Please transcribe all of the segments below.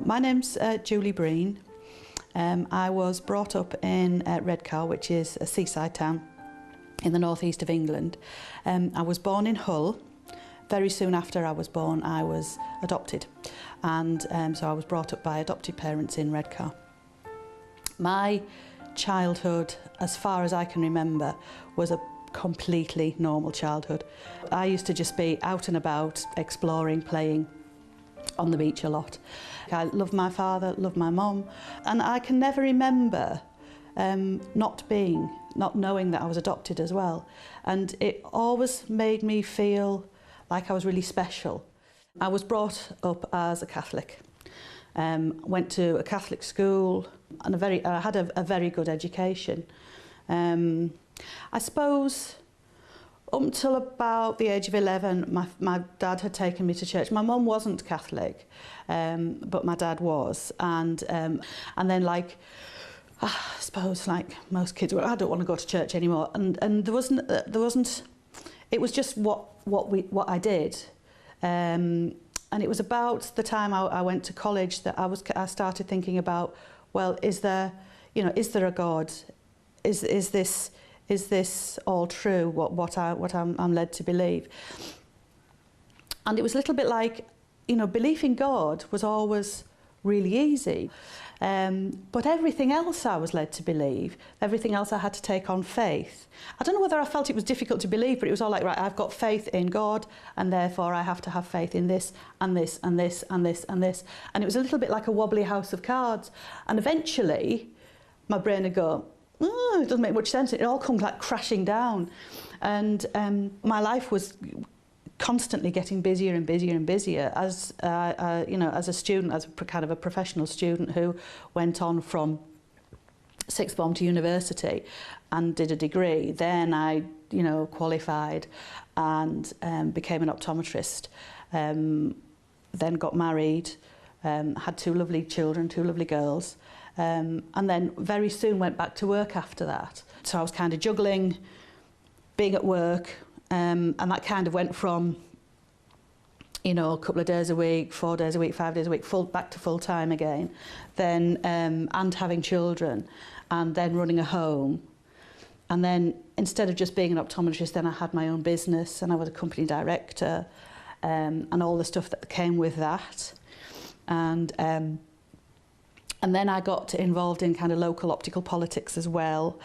My name's Julie Breen. I was brought up in Redcar, which is a seaside town in the northeast of England. I was born in Hull. Very soon after I was born, I was adopted, and so I was brought up by adopted parents in Redcar. My childhood, as far as I can remember, was a completely normal childhood. I used to just be out and about, exploring, playing on the beach a lot. I loved my father, loved my mum, and I can never remember not knowing that I was adopted as well. And it always made me feel like I was really special. I was brought up as a Catholic. Went to a Catholic school, and I had a very good education. I suppose up until about the age of 11, my dad had taken me to church. My mum wasn't Catholic, but my dad was. And then, like, I suppose, like most kids, I don't want to go to church anymore. And there wasn't. It was just what I did. And it was about the time I went to college that I started thinking about, well, is there a God? Is this all true? What I'm led to believe? And it was a little bit like, belief in God was always really easy, but everything else I was led to believe, everything else I had to take on faith. I don't know whether I felt it was difficult to believe, but it was all like, right, I've got faith in God, and therefore I have to have faith in this and this and this and this and this. And it was a little bit like a wobbly house of cards. And eventually, my brain would go, oh, it doesn't make much sense. It all comes like crashing down. And my life was constantly getting busier and busier and busier as as a student, as a kind of a professional student who went on from sixth form to university and did a degree. Then I qualified and became an optometrist. Then got married, had two lovely children, two lovely girls. And then very soon went back to work after that. So I was kind of juggling being at work, and that kind of went from, a couple of days a week, 4 days a week, 5 days a week, back to full time again, then and having children, and then running a home. And then instead of just being an optometrist, then I had my own business, and I was a company director, and all the stuff that came with that. And then I got involved in kind of local optical politics as well.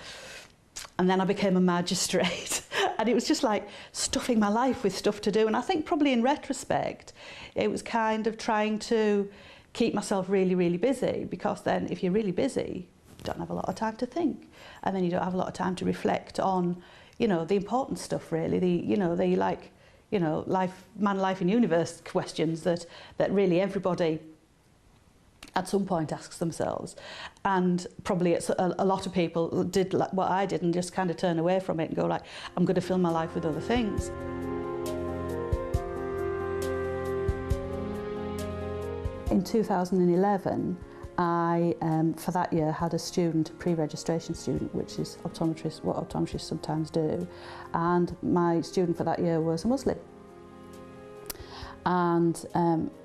And then I became a magistrate. And it was just like stuffing my life with stuff to do. And I think probably in retrospect, it was kind of trying to keep myself really, really busy, because then if you're really busy, you don't have a lot of time to think. And then you don't have a lot of time to reflect on, the important stuff really, life, man, life and universe questions that really everybody at some point asks themselves. And probably a lot of people did like what I did and just kind of turn away from it and go like, I'm going to fill my life with other things. In 2011, I, for that year, had a student, a pre-registration student, which is what optometrists sometimes do. And my student for that year was a Muslim. And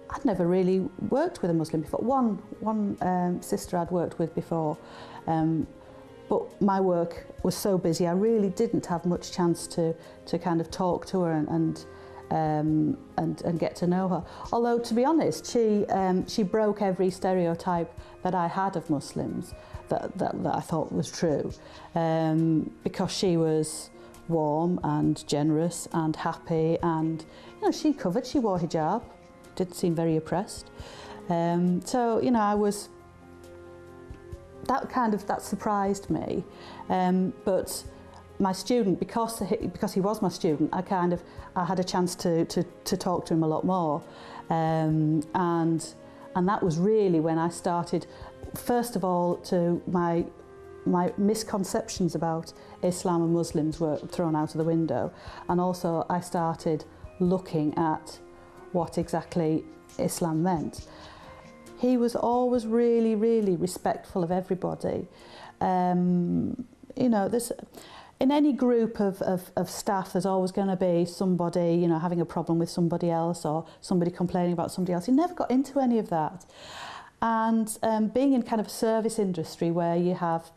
I'd never really worked with a Muslim before. One sister I'd worked with before, but my work was so busy I really didn't have much chance to kind of talk to her and get to know her. Although, to be honest, she broke every stereotype that I had of Muslims that I thought was true, because she was warm and generous and happy, and she wore hijab. Did seem very oppressed. So, I was, that surprised me. But my student, because he was my student, I had a chance to talk to him a lot more. And that was really when I started, first of all, my misconceptions about Islam and Muslims were thrown out of the window. And also I started looking at what exactly Islam meant. He was always really, really respectful of everybody. There's in any group of staff, there's always going to be somebody, having a problem with somebody else or somebody complaining about somebody else. He never got into any of that. And being in kind of a service industry where you have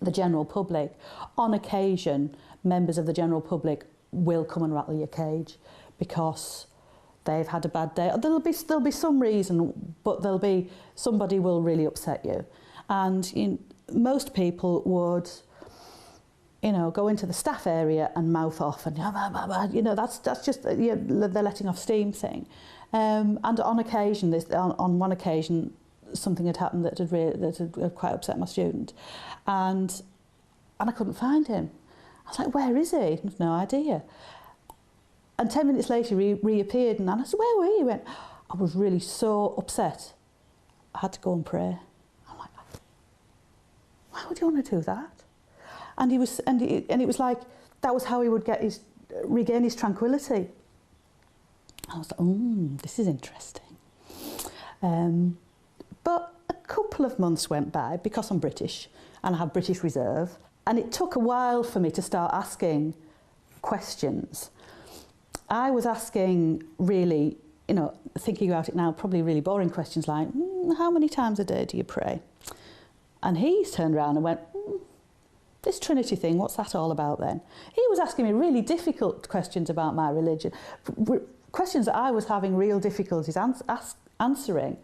the general public, on occasion, members of the general public will come and rattle your cage because they've had a bad day. There'll be some reason, but somebody will really upset you. And most people would, go into the staff area and mouth off, and that's just they're letting off steam thing. And on occasion, on one occasion, something had happened that had quite upset my student, and I couldn't find him. I was like, "Where is he?" I've no idea. And 10 minutes later, he reappeared, and I said, "Where were you?" He went, "I was really so upset. I had to go and pray." I'm like, "Why would you want to do that?" And it was like that was how he would regain his tranquility. I was like, this is interesting. But a couple of months went by because I'm British and I have British Reserve, and it took a while for me to start asking questions. I was asking really, thinking about it now, probably really boring questions like, how many times a day do you pray? And he turned around and went, this Trinity thing, what's that all about then? He was asking me really difficult questions about my religion, questions that I was having real difficulties answering.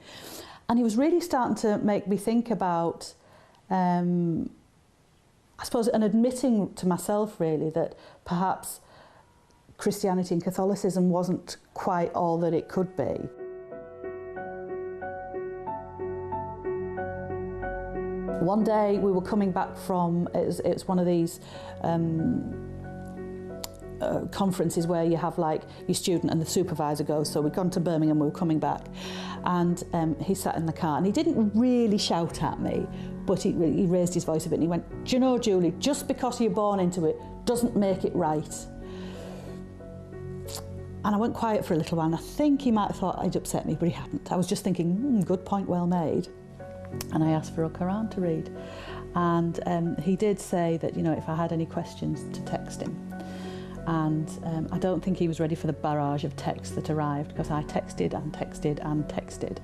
And he was really starting to make me think about, I suppose, and admitting to myself really that perhaps Christianity and Catholicism wasn't quite all that it could be. One day we were coming back from, it's one of these conferences where you have like your student and the supervisor goes, so we'd gone to Birmingham, we were coming back, and he sat in the car and he didn't really shout at me, but he raised his voice a bit and he went, "Do you know, Julie, just because you're born into it doesn't make it right." And I went quiet for a little while, and I think he might have thought I'd upset me, but he hadn't. I was just thinking, good point, well made. And I asked for a Quran to read. And he did say that, if I had any questions, to text him. And I don't think he was ready for the barrage of texts that arrived, because I texted and texted and texted.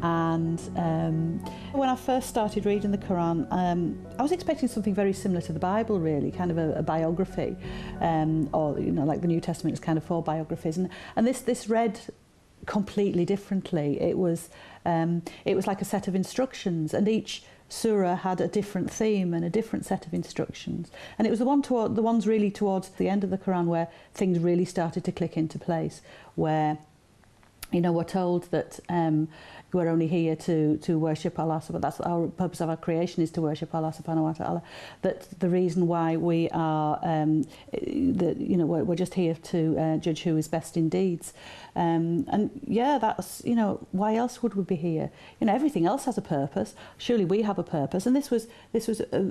And when I first started reading the Quran, I was expecting something very similar to the Bible, really, kind of a biography, or like the New Testament is kind of 4 biographies. And this read completely differently. It was like a set of instructions, and each surah had a different theme and a different set of instructions. And it was the ones really towards the end of the Quran where things really started to click into place, where we're told that we're only here to worship Allah. So that's our purpose of our creation, is to worship Allah subhanahu wa ta'ala. That the reason why we are, we're just here to judge who is best in deeds. And yeah, that's, why else would we be here? Everything else has a purpose. Surely we have a purpose. And this was a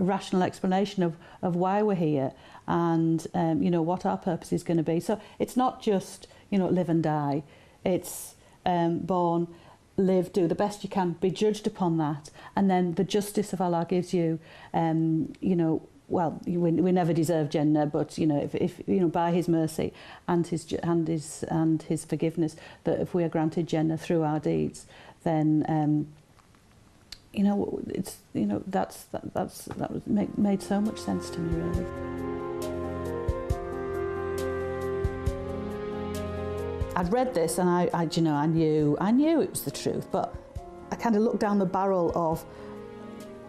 rational explanation of why we're here, and what our purpose is going to be. So it's not just live and die. It's born, live, do the best you can, be judged upon that, and then the justice of Allah gives you, well, we never deserve Jannah, but if by His mercy and His forgiveness, that if we are granted Jannah through our deeds, then it's that made so much sense to me, really. I'd read this and I knew it was the truth, but I kind of looked down the barrel of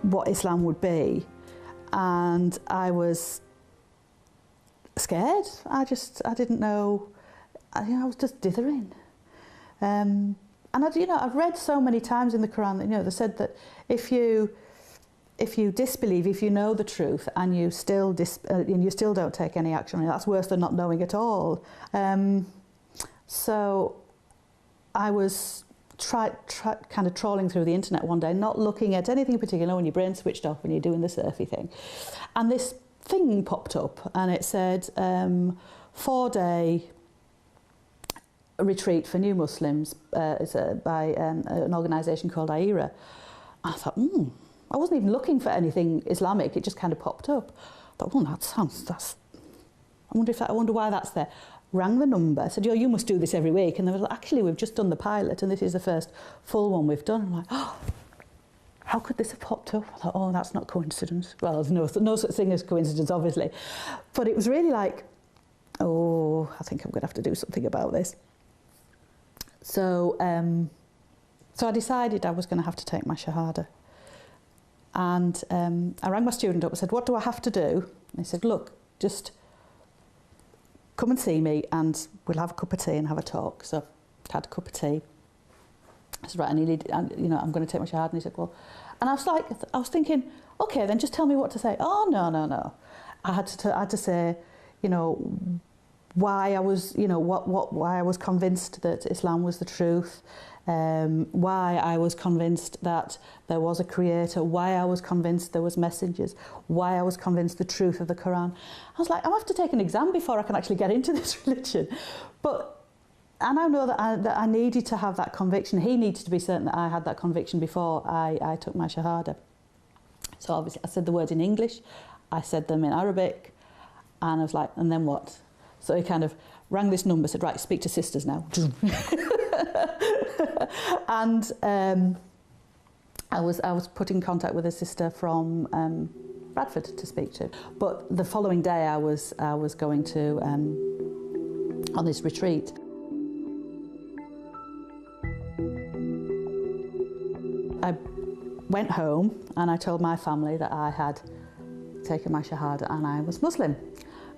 what Islam would be, and I was scared. I didn't know. I was just dithering. And I've read so many times in the Quran that they said that if you disbelieve, if you know the truth and you still don't take any action, that's worse than not knowing at all. So I was kind of trawling through the internet one day, not looking at anything in particular, when your brain's switched off, when you're doing the surfy thing. And this thing popped up and it said 4-day retreat for new Muslims by an organisation called AIRA. I thought, I wasn't even looking for anything Islamic, it just kind of popped up. I thought, I wonder why that's there. rang the number, said, "You must do this every week." And they were like, "Actually, we've just done the pilot and this is the first full one we've done." I'm like, "Oh, how could this have popped up?" I thought, "Oh, that's not coincidence." Well, there's no such thing as coincidence, obviously. But it was really like, oh, I think I'm going to have to do something about this. So I decided I was going to have to take my Shahada. And I rang my student up and said, "What do I have to do?" And he said, "Look, just come and see me and we'll have a cup of tea and have a talk." So I had a cup of tea. I said, "Right, I'm going to take my Shahada." And he said, "Well," and I was thinking, "Okay, then just tell me what to say." "Oh, no. I had to say, why I was, why I was convinced that Islam was the truth, why I was convinced that there was a creator, why I was convinced there was messengers, why I was convinced the truth of the Quran. I was like, I have to take an exam before I can actually get into this religion. And I know that I needed to have that conviction. He needed to be certain that I had that conviction before I took my Shahada. So obviously I said the words in English, I said them in Arabic, and I was like, and then what? So he kind of rang this number, said, "Right, speak to sisters now." And I was put in contact with a sister from Bradford to speak to. But the following day I was going to on this retreat. I went home and I told my family that I had taken my Shahada and I was Muslim.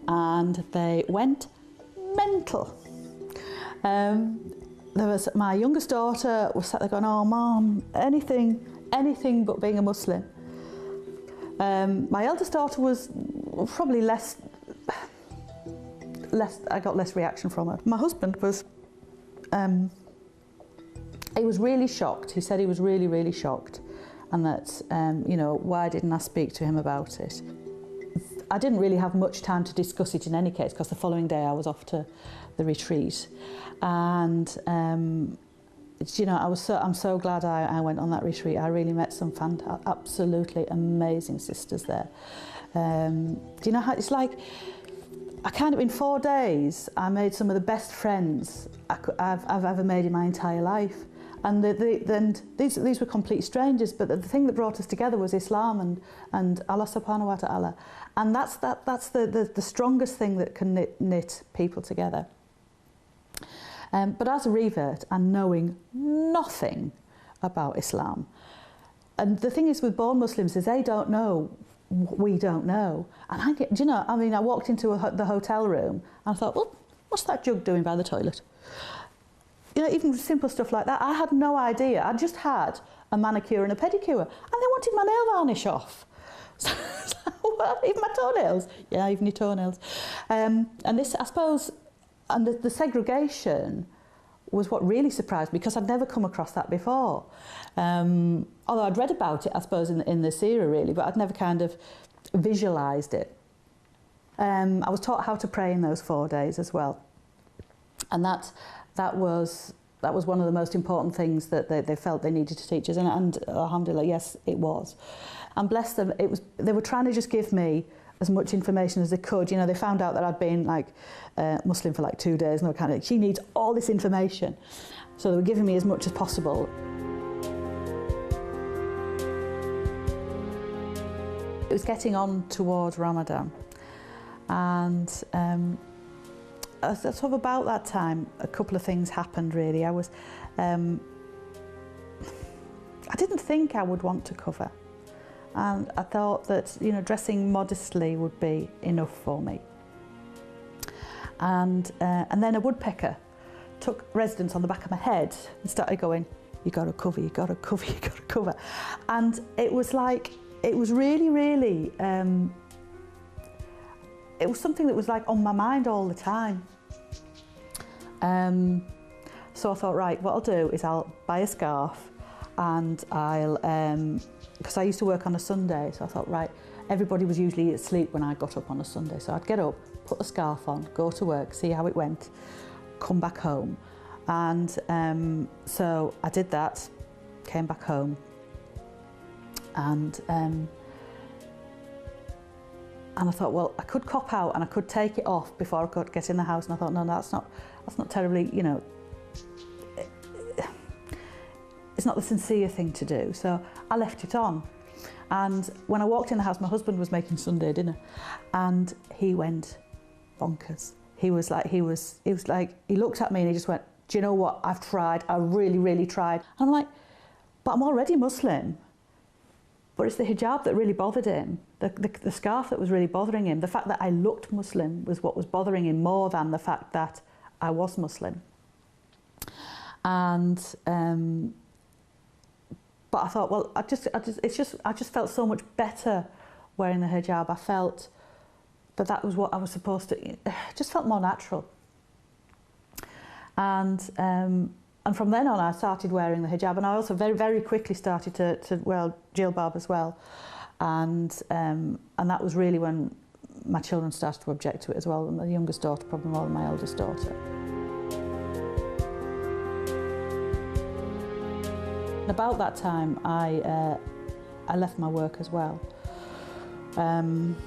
And they went mental. There was my youngest daughter was sat there going, "Oh, Mum, anything but being a Muslim." My eldest daughter was probably less. I got less reaction from her. My husband was. He was really shocked. He said he was really, really shocked, and that why didn't I speak to him about it? I didn't really have much time to discuss it in any case, because the following day I was off to the retreat, and I'm so glad I went on that retreat. I really met some absolutely amazing sisters there. Do you know how it's like? In 4 days I made some of the best friends I've ever made in my entire life. And these were complete strangers, but the thing that brought us together was Islam and Allah subhanahu wa ta'ala. And that's the strongest thing that can knit people together. But as a revert and knowing nothing about Islam, and the thing is with born Muslims is they don't know what we don't know. And I walked into the hotel room and I thought, well, what's that jug doing by the toilet? Even simple stuff like that. I had no idea. I just had a manicure and a pedicure, and they wanted my nail varnish off. So, well, even my toenails. Yeah, even your toenails. And this, I suppose, and the segregation was what really surprised me, because I'd never come across that before. Although I'd read about it, I suppose, in the seerah really, but I'd never kind of visualised it. I was taught how to pray in those 4 days as well, and that was one of the most important things that they felt they needed to teach us, and alhamdulillah, yes, it was. And bless them, they were trying to just give me as much information as they could. They found out that I'd been Muslim for 2 days, and they were kind of, she needs all this information. So they were giving me as much as possible. It was getting on towards Ramadan, and sort of about that time, a couple of things happened really. I didn't think I would want to cover, and I thought that dressing modestly would be enough for me. And then a woodpecker took residence on the back of my head and started going, "You got to cover, you got to cover, you got to cover," and it was really, really. It was something that was on my mind all the time. So I thought, right, what I'll do is I'll buy a scarf, and I'll, because I used to work on a Sunday, so I thought, right, everybody was usually asleep when I got up on a Sunday, so I'd get up, put the scarf on, go to work, see how it went, come back home. And so I did that, came back home, and And I thought, well, I could cop out and I could take it off before I could get in the house. And I thought, no, that's not terribly, you know, it's not the sincere thing to do. So I left it on. And when I walked in the house, my husband was making Sunday dinner, and he went bonkers. He looked at me and he just went, do you know what? I've tried. I really, really tried. And I'm like, but I'm already Muslim. But it's the hijab that really bothered him, the scarf that was really bothering him. The fact that I looked Muslim was what was bothering him more than the fact that I was Muslim. And but I thought, well, I just felt so much better wearing the hijab. I felt that was what I was supposed to. It just felt more natural. And from then on, I started wearing the hijab, and I also very, very quickly started to wear jilbab as well, and that was really when my children started to object to it as well. And my youngest daughter probably more than my eldest daughter. And about that time, I left my work as well, and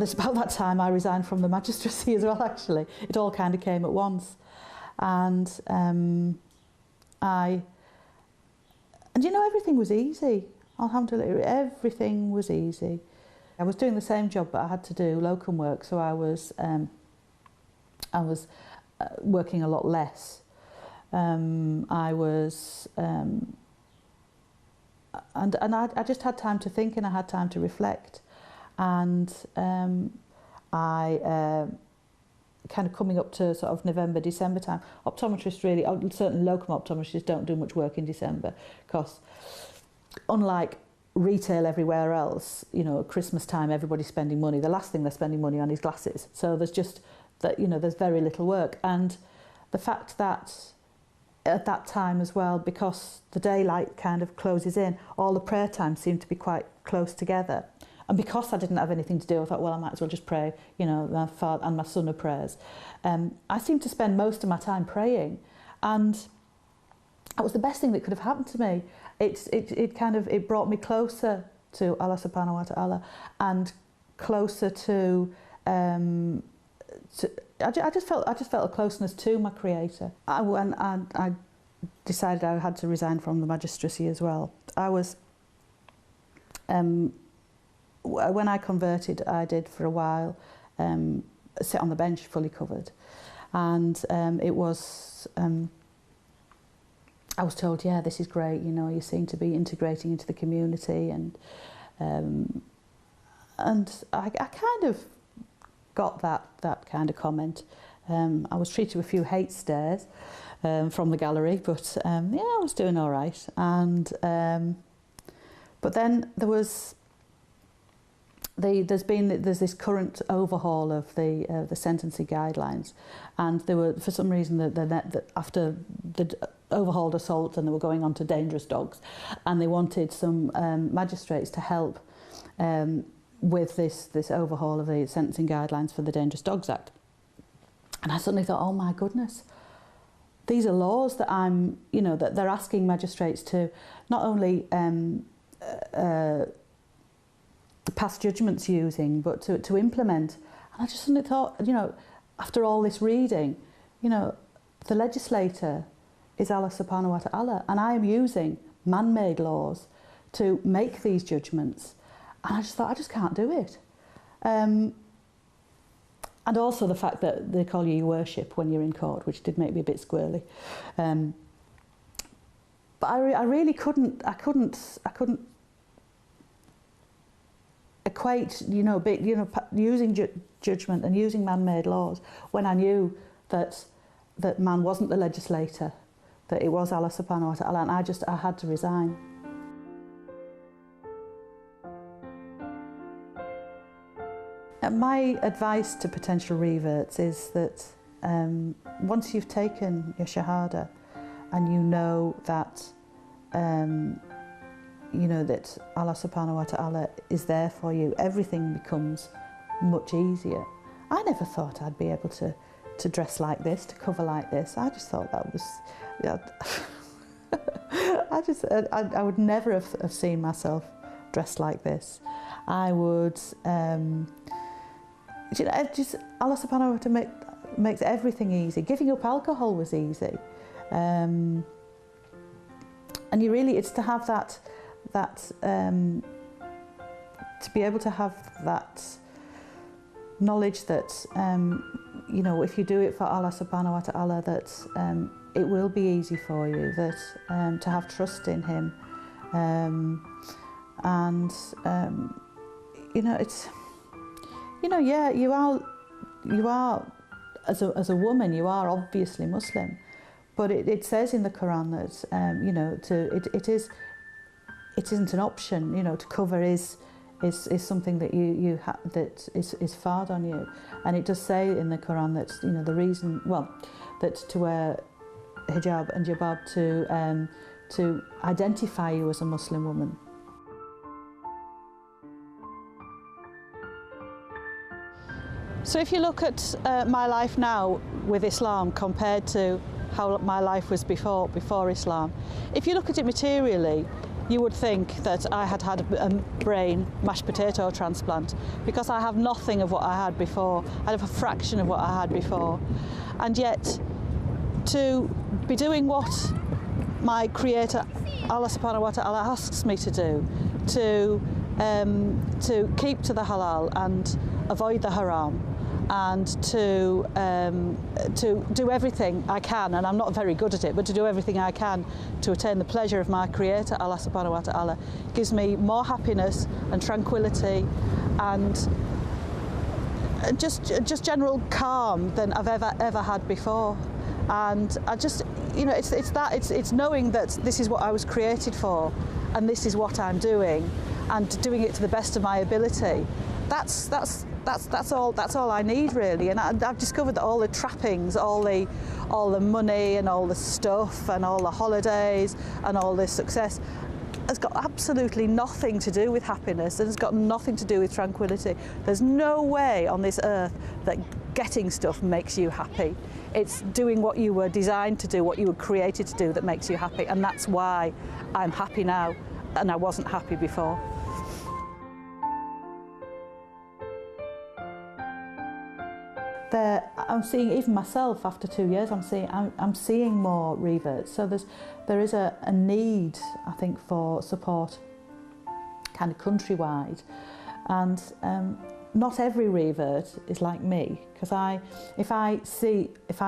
it's about that time I resigned from the magistracy as well. Actually, it all kind of came at once. And you know, everything was easy. Alhamdulillah, everything was easy. I was doing the same job, but I had to do locum work, so I was working a lot less. I just had time to think, and I had time to reflect, and kind of coming up to sort of November, December time, optometrists really, certainly locum optometrists don't do much work in December, because unlike retail everywhere else, you know, at Christmas time everybody's spending money. The last thing they're spending money on is glasses. So there's just that, you know, there's very little work. And the fact that at that time as well, because the daylight kind of closes in, all the prayer times seem to be quite close together. And because I didn't have anything to do, I thought, well, I might as well just pray, you know, my father and my sunnah prayers. I seemed to spend most of my time praying, and that was the best thing that could have happened to me. It brought me closer to Allah subhanahu wa ta'ala, and closer to I just felt a closeness to my Creator. When I decided I had to resign from the magistracy as well. I was when I converted, I did for a while sit on the bench fully covered, and I was told, yeah, this is great, you know, you seem to be integrating into the community, and I kind of got that kind of comment. I was treated with a few hate stares from the gallery, but yeah, I was doing all right. And but then there's this current overhaul of the sentencing guidelines, and there were, for some reason, that after the overhauled assault, and they were going on to dangerous dogs, and they wanted some magistrates to help with this overhaul of the sentencing guidelines for the Dangerous Dogs Act. And I suddenly thought, oh my goodness, these are laws that that they're asking magistrates to not only pass judgments using, but to implement. And I just suddenly thought, you know, after all this reading, you know, the legislator is Allah subhanahu wa ta'ala, and I am using man-made laws to make these judgments. And I just thought, I just can't do it. And also the fact that they call you worship when you're in court, which did make me a bit squirrely. But I really couldn't equate, using judgment and using man-made laws when I knew that man wasn't the legislator, that it was Allah subhanahu wa ta'ala, and I had to resign. My advice to potential reverts is that once you've taken your shahada and you know that that Allah subhanahu wa ta'ala is there for you, everything becomes much easier. I never thought I'd be able to dress like this, to cover like this. I just thought that was, I would never have seen myself dressed like this. I would, just Allah subhanahu wa ta'ala makes everything easy. Giving up alcohol was easy. And you really, it's to have that to be able to have that knowledge that, you know, if you do it for Allah subhanahu wa ta'ala, that it will be easy for you, that to have trust in Him. You know, it's, you know, yeah, you are as a woman, you are obviously Muslim, but it says in the Quran that, you know, it isn't an option. You know, to cover is something that that is fard on you, and it does say in the Quran that, you know, the reason, well, that to wear hijab and jilbab to identify you as a Muslim woman. So if you look at my life now with Islam compared to how my life was before Islam, if you look at it materially, you would think that I had had a brain mashed potato transplant, because I have nothing of what I had before. I have a fraction of what I had before. And yet, to be doing what my Creator, Allah subhanahu wa ta'ala, asks me to do, to keep to the halal and avoid the haram, and to do everything I can, and I'm not very good at it, but to do everything I can to attain the pleasure of my Creator, Allah subhanahu wa ta'ala, gives me more happiness and tranquility and just general calm than I've ever had before. And I just, you know, it's knowing that this is what I was created for, and this is what I'm doing, and doing it to the best of my ability. That's all I need, really. And I've discovered that all the trappings, all the money and all the stuff and all the holidays and all the success has got absolutely nothing to do with happiness, and has got nothing to do with tranquility. There's no way on this earth that getting stuff makes you happy. It's doing what you were designed to do, what you were created to do, that makes you happy. And that's why I'm happy now, and I wasn't happy before. I'm seeing, even myself after 2 years, I'm seeing more reverts. So there is a need, I think, for support kind of countrywide. And not every revert is like me, because if I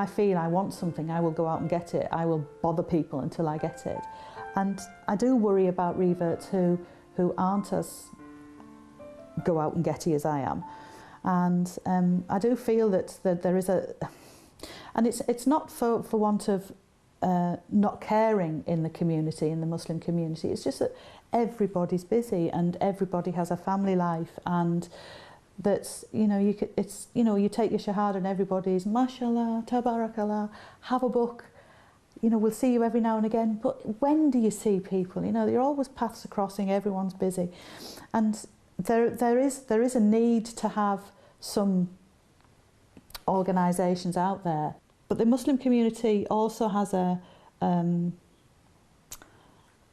feel I want something, I will go out and get it. I will bother people until I get it. And I do worry about reverts who aren't as go out and getty as I am. And I do feel that there is and it's not for want of not caring in the community, in the Muslim community. It's just that everybody's busy and everybody has a family life, and that's, you know, you take your shahada and everybody's mashallah, tabarakallah, have a book, you know, we'll see you every now and again. But when do you see people? You know, you're always paths are crossing, everyone's busy, and there is a need to have some organisations out there. But the Muslim community also has an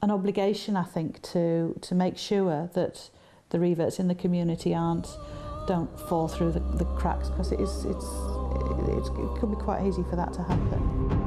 obligation, I think, to make sure that the reverts in the community don't fall through the cracks, because it could be quite easy for that to happen.